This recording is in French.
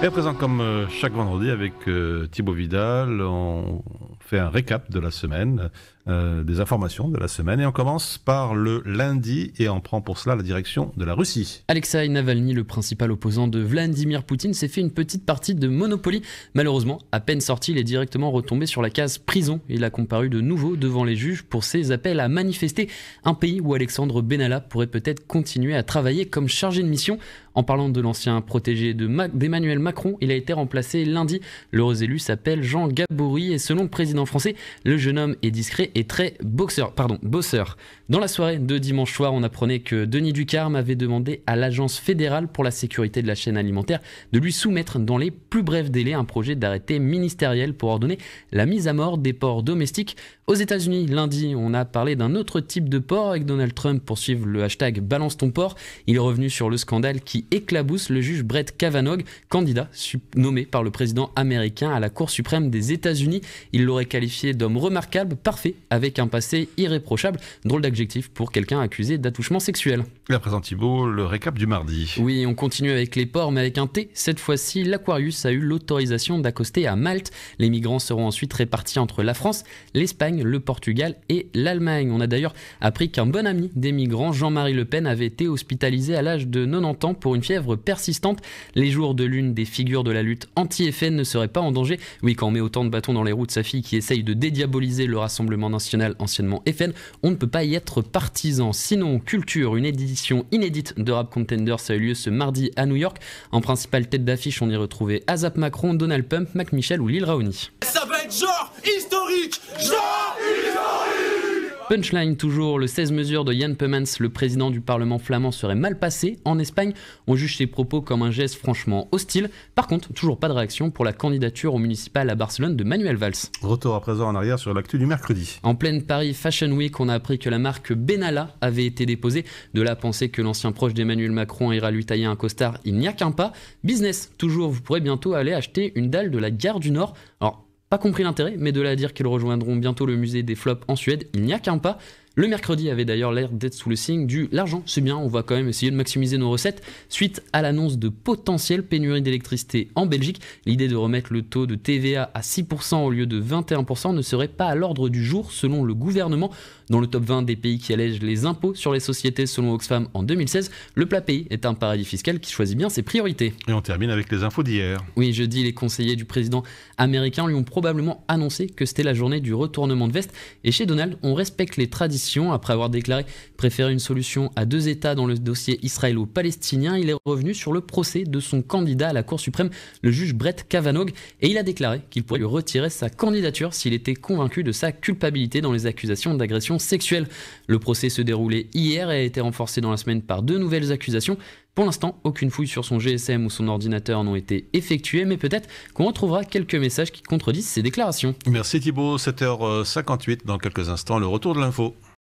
Et à présent, comme chaque vendredi avec Thibaut Vidal, on fait un récap de la semaine, des informations de la semaine. Et on commence par le lundi et on prend pour cela la direction de la Russie. Alexeï Navalny, le principal opposant de Vladimir Poutine, s'est fait une petite partie de Monopoly. Malheureusement, à peine sorti, il est directement retombé sur la case prison. Il a comparu de nouveau devant les juges pour ses appels à manifester. Un pays où Alexandre Benalla pourrait peut-être continuer à travailler comme chargé de mission. En parlant de l'ancien protégé d'Emmanuel Macron, il a été remplacé lundi. L'heureux élu s'appelle Jean Gabory et selon le président français, le jeune homme est discret et très bosseur. Dans la soirée de dimanche soir, on apprenait que Denis Ducarme avait demandé à l'Agence fédérale pour la sécurité de la chaîne alimentaire de lui soumettre dans les plus brefs délais un projet d'arrêté ministériel pour ordonner la mise à mort des porcs domestiques. Aux États-Unis, lundi, on a parlé d'un autre type de porc avec Donald Trump pour suivre le hashtag Balance ton porc. Il est revenu sur le scandale qui éclabousse le juge Brett Kavanaugh, candidat nommé par le président américain à la Cour suprême des États-Unis. Il l'aurait qualifié d'homme remarquable, parfait, avec un passé irréprochable. Drôle d'adjectif pour quelqu'un accusé d'attouchement sexuel. Et à présent, Thibaut, le récap du mardi. Oui, on continue avec les ports, mais avec un T. Cette fois-ci, l'Aquarius a eu l'autorisation d'accoster à Malte. Les migrants seront ensuite répartis entre la France, l'Espagne, le Portugal et l'Allemagne. On a d'ailleurs appris qu'un bon ami des migrants, Jean-Marie Le Pen, avait été hospitalisé à l'âge de 90 ans pour une fièvre persistante. Les jours de l'une des figures de la lutte anti-FN ne seraient pas en danger. Oui, quand on met autant de bâtons dans les roues de sa fille qui essaye de dédiaboliser le Rassemblement national, anciennement FN, on ne peut pas y être partisan. Sinon, culture, une édition inédite de Rap Contenders a eu lieu ce mardi à New York. En principale tête d'affiche, on y retrouvait ASAP Macron, Donald Pump, Mac Michel ou Lil Raoni. Ça va être genre historique. Punchline toujours, le 16 mesures de Jan Peumans, le président du Parlement flamand, serait mal passé. En Espagne, on juge ses propos comme un geste franchement hostile. Par contre, toujours pas de réaction pour la candidature au municipal à Barcelone de Manuel Valls. Retour à présent en arrière sur l'actu du mercredi. En pleine Paris Fashion Week, on a appris que la marque Benalla avait été déposée. De là à penser que l'ancien proche d'Emmanuel Macron ira lui tailler un costard, il n'y a qu'un pas. Business, toujours, vous pourrez bientôt aller acheter une dalle de la gare du Nord. Alors, pas compris l'intérêt, mais de là à dire qu'ils rejoindront bientôt le musée des flops en Suède, il n'y a qu'un pas. Le mercredi avait d'ailleurs l'air d'être sous le signe du l'argent, c'est bien, on va quand même essayer de maximiser nos recettes. Suite à l'annonce de potentielle pénurie d'électricité en Belgique, l'idée de remettre le taux de TVA à 6% au lieu de 21% ne serait pas à l'ordre du jour selon le gouvernement. Dans le top 20 des pays qui allègent les impôts sur les sociétés selon Oxfam en 2016, le plat pays est un paradis fiscal qui choisit bien ses priorités. Et on termine avec les infos d'hier. Oui, jeudi, les conseillers du président américain lui ont probablement annoncé que c'était la journée du retournement de veste. Et chez Donald, on respecte les traditions. Après avoir déclaré préférer une solution à deux États dans le dossier israélo-palestinien, il est revenu sur le procès de son candidat à la Cour suprême, le juge Brett Kavanaugh. Et il a déclaré qu'il pourrait lui retirer sa candidature s'il était convaincu de sa culpabilité dans les accusations d'agression sexuelle. Le procès se déroulait hier et a été renforcé dans la semaine par deux nouvelles accusations. Pour l'instant, aucune fouille sur son GSM ou son ordinateur n'ont été effectuées, mais peut-être qu'on retrouvera quelques messages qui contredisent ces déclarations. Merci Thibaut, 7h58 dans quelques instants, le retour de l'info.